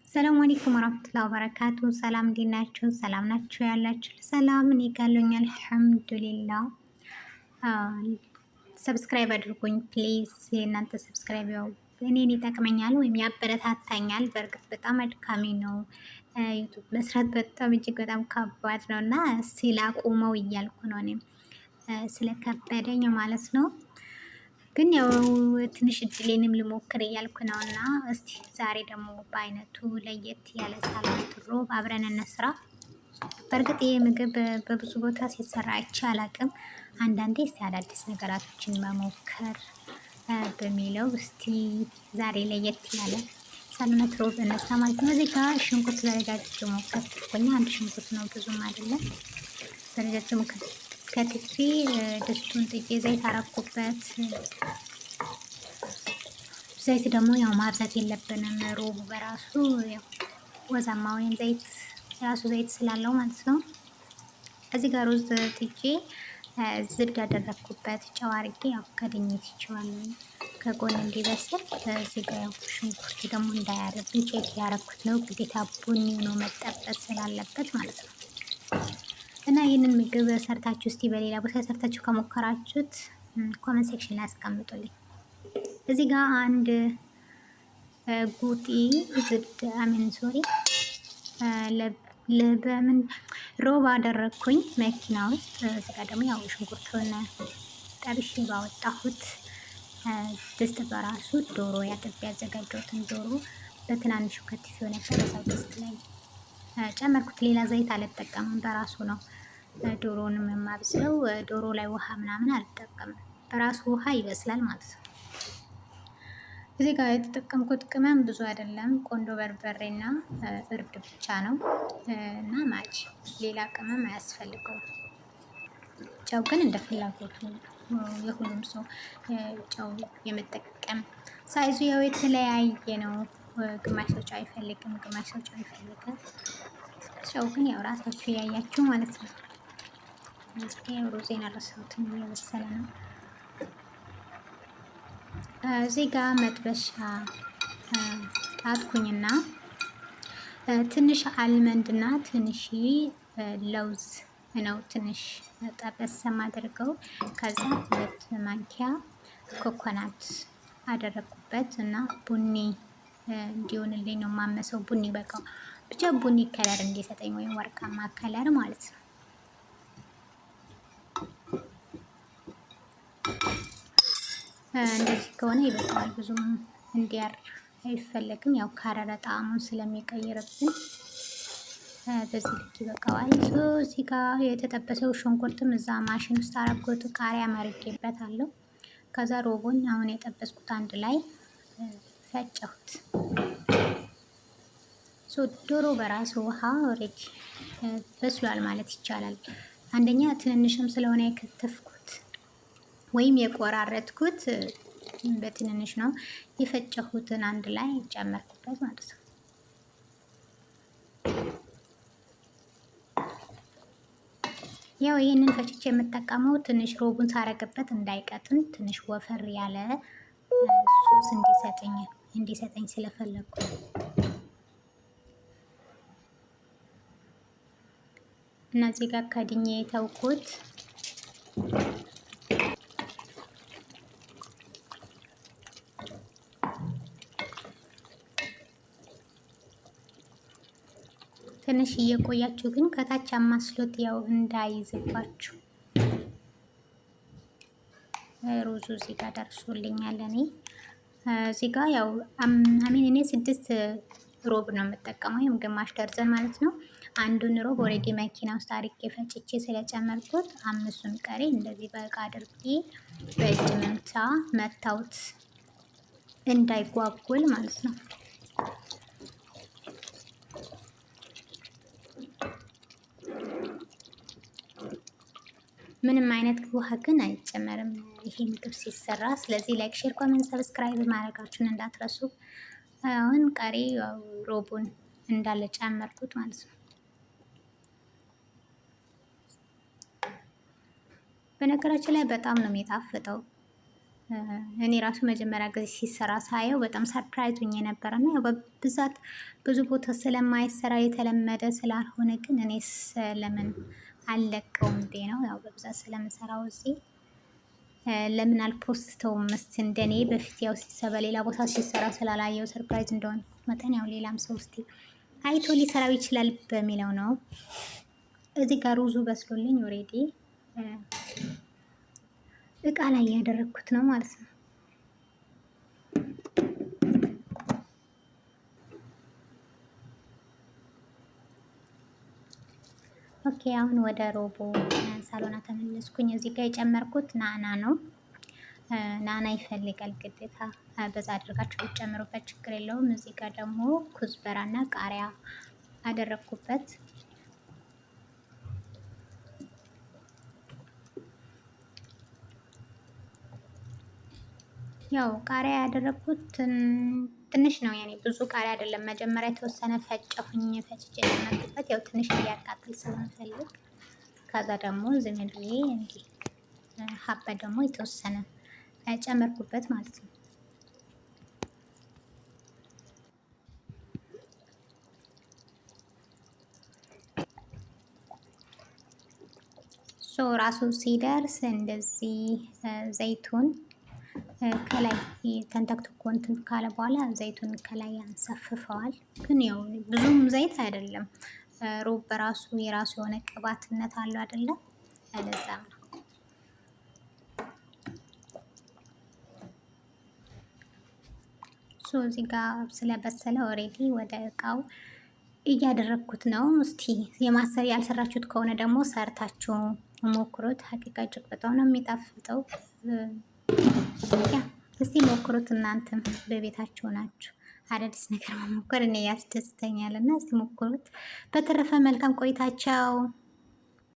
ሰላም አለይኩም ወራህመቱላሂ ወበረካቱ። ሰላም እንዴት ናችሁ? ሰላም ናችሁ ያላችሁ? ሰላም እኔ ጋለኝ አልሐምዱሊላህ። ሰብስክራይብ አድርጉኝ ፕሊዝ። የእናንተ ሰብስክራይብ ያው እኔን ይጠቅመኛል ወይም ያበረታታኛል። በእርግጥ በጣም አድካሚ ነው ዩቱብ መስራት በጣም እጅግ በጣም ከባድ ነው እና ሲላቁመው እያልኩ ነው እኔም ስለከበደኝ ማለት ነው። ግን ያው ትንሽ እድሌንም ልሞክር እያልኩ ነው እና እስቲ ዛሬ ደግሞ በአይነቱ ለየት ያለ ሳላንት ሮብ አብረን እንስራ። በእርግጥ ይህ ምግብ በብዙ ቦታ ሲሰራ አይቼ አላቅም። አንዳንዴ እስቲ አዳዲስ ነገራቶችን መሞከር በሚለው እስቲ ዛሬ ለየት ያለ ሳላንት ሮብ እንስራ ማለት ነው። እዚህ ጋር ሽንኩርት በረጃጅም ሞከርኩኝ። አንድ ሽንኩርት ነው ብዙም አይደለም። በረጃጅም ከትፌ ድስቱን ጥጄ ዘይት አረኩበት። ዘይት ደግሞ ያው ማብዛት የለብንም። ሮቡ በራሱ ያው ወዛማ ወይም ዘይት የራሱ ዘይት ስላለው ማለት ነው። እዚህ ጋር ሩዝ ጥጄ ዝብድ ያደረኩበት ጨው አድርጌ ያው ከድኜ ትቼዋለሁ ከጎን እንዲበስል። እዚህ ጋር ያው ሽንኩርት ደግሞ እንዳያርብኝ ቼክ ያረኩት ነው። ግዴታ ቡኒ ነው መጠበስ ስላለበት ማለት ነው። እና ይህንን ምግብ ሰርታችሁ እስቲ በሌላ ቦታ ሰርታችሁ ከሞከራችሁት ኮመንት ሴክሽን ላይ አስቀምጡልኝ። እዚህ ጋር አንድ ጉጢ ዝብድ ሶሪ ለበምን ሮብ አደረግኩኝ መኪና ውስጥ። እዚህ ጋር ደግሞ ያው ሽንኩርቱን ጠብሼ ባወጣሁት ድስት በራሱ ዶሮ ያጥቤ ያዘጋጀሁትን ዶሮ በትናንሹ ከትፌው ነበር። በዛው ድስት ላይ ጨመርኩት። ሌላ ዘይት አልጠቀምም፣ በራሱ ነው ዶሮንም የማብስለው። ዶሮ ላይ ውሃ ምናምን አልጠቀምም፣ በራሱ ውሃ ይበስላል ማለት ነው። እዚህ ጋር የተጠቀምኩት ቅመም ብዙ አይደለም፣ ቆንዶ በርበሬና እርድ ብቻ ነው እና ማጅ፣ ሌላ ቅመም አያስፈልገውም። ጨው ግን እንደ ፍላጎቱ የሁሉም ሰው ጨው የመጠቀም ሳይዙ ያው የተለያየ ነው። ግማሽ ሰው ጨው አይፈልግም፣ ግማሽ ሰው ጨው ይፈልጋል። ጨው ግን ያው ራሳችሁ ያያችሁ ማለት ነው። እዚህ ጋር ሩዜን አረሳሁትም እየበሰለ ነው። እዚህ ጋር መጥበሻ ጣድኩኝና ትንሽ አልመንድ እና ትንሽ ለውዝ ነው ትንሽ ጠበስ የማደርገው። ከዛ 2 ማንኪያ ኮኮናት አደረኩበት እና ቡኒ እንዲሆንልኝ ነው ማመሰው። ቡኒ በቃ ብቻ ቡኒ ከለር እንዲሰጠኝ ወይም ወርቃማ ከለር ማለት ነው። እንደዚህ ከሆነ ይበቃዋል። ብዙም እንዲያር አይፈለግም፣ ያው ካረረ ጣዕሙን ስለሚቀይርብን በዚህ ልክ ይበቃዋል። እዚህ ጋር የተጠበሰው ሽንኩርትም እዛ ማሽን ውስጥ አረጎት ቃሪያ መርጌበታለሁ። ከዛ ሮቡን አሁን የጠበስኩት አንድ ላይ ፈጨሁት። ዶሮ በራሱ ውሃ ኦሬዲ በስሏል ማለት ይቻላል። አንደኛ ትንንሽም ስለሆነ የከተፍኩት ወይም የቆራረጥኩት በትንንሽ ነው። የፈጨሁትን አንድ ላይ ጨመርኩበት ማለት ነው። ያው ይህንን ፈጭቼ የምጠቀመው ትንሽ ሮቡን ሳረግበት እንዳይቀጥን ትንሽ ወፈር ያለ ሶስ እንዲሰጠኝ ስለፈለግኩ እና እዚህ ጋር ከድኜ የተውኩት ትንሽ እየቆያችሁ ግን ከታች አማስሎት ያው እንዳይዝባችሁ። ሩዙ እዚህ ጋር ደርሶልኛል። እዚህ ጋር ያው እኔ 6 ሮብ ነው የምጠቀመው፣ ወይም ግማሽ ደርዘን ማለት ነው። አንዱን ሮብ ኦሬዲ መኪና ውስጥ አድርጌ ፈጭቼ ስለጨመርኩት 5ቱን ቀሪ እንደዚህ በእቃ አድርጌ በእጅ መምቻ መታውት እንዳይጓጉል ማለት ነው። ምንም አይነት ውሃ ግን አይጨመርም ይሄ ምግብ ሲሰራ። ስለዚህ ላይክ፣ ሼር፣ ኮሜንት፣ ሰብስክራይብ ማድረጋችሁን እንዳትረሱ። አሁን ቀሪ ሮቡን እንዳለ ጨመርኩት ማለት ነው። በነገራችን ላይ በጣም ነው የሚጣፍጠው። እኔ ራሱ መጀመሪያ ጊዜ ሲሰራ ሳየው በጣም ሰርፕራይዝ ሆኜ ነበረ እና ያው በብዛት ብዙ ቦታ ስለማይሰራ የተለመደ ስላልሆነ ግን እኔስ ለምን አልለቀውም እንዴ ነው ያው በብዛት ስለምሰራው እዚህ ለምን አልፖስተውም? እስቲ እንደኔ በፊት ያው በሌላ ቦታ ሲሰራ ስላላየው ሰርፕራይዝ እንደሆነ መጠን ያው ሌላም ሰው እስቲ አይቶ ሊሰራው ይችላል በሚለው ነው። እዚህ ጋር ሩዙ በስሎልኝ ኦሬዲ እቃ ላይ ያደረግኩት ነው ማለት ነው። ኦኬ አሁን ወደ ሮቦ ሳሎና ተመለስኩኝ። እዚህ ጋር የጨመርኩት ናና ነው። ናና ይፈልጋል ግዴታ በዛ አድርጋችሁ ብትጨምሩበት ችግር የለውም። እዚህ ጋር ደግሞ ኩዝበራ እና ቃሪያ አደረግኩበት። ያው ቃሪያ ያደረግኩት ትንሽ ነው፣ ያኔ ብዙ ቃሪያ አይደለም። መጀመሪያ የተወሰነ ፈጨሁኝ፣ ፈጭቼ የጨመርኩበት ያው ትንሽ እንዲያቃጥል ስለምፈልግ። ከዛ ደግሞ ዝም ብዬ እንዲህ ሀበ ደግሞ የተወሰነ ጨመርኩበት ማለት ነው። ሶ ራሱ ሲደርስ እንደዚህ ዘይቱን ከላይ ተንተክትኮ እንትን ካለ በኋላ ዘይቱን ከላይ ያንሰፍፈዋል። ግን ያው ብዙም ዘይት አይደለም፣ ሮብ በራሱ የራሱ የሆነ ቅባትነት አለው አይደለም? ለዛም ነው። ሶ እዚህ ጋር ስለበሰለ ኦሬዲ ወደ እቃው እያደረግኩት ነው። እስቲ የማሰር ያልሰራችሁት ከሆነ ደግሞ ሰርታችሁ ሞክሩት። ሀቂቃ እጅግ በጣም ነው የሚጣፍጠው። እስቲ ሞክሩት እናንተም በቤታችሁ ናችሁ። አዳዲስ ነገር መሞከር እኔ ያስደስተኛል እና እስቲ ሞክሩት። በተረፈ መልካም ቆይታቸው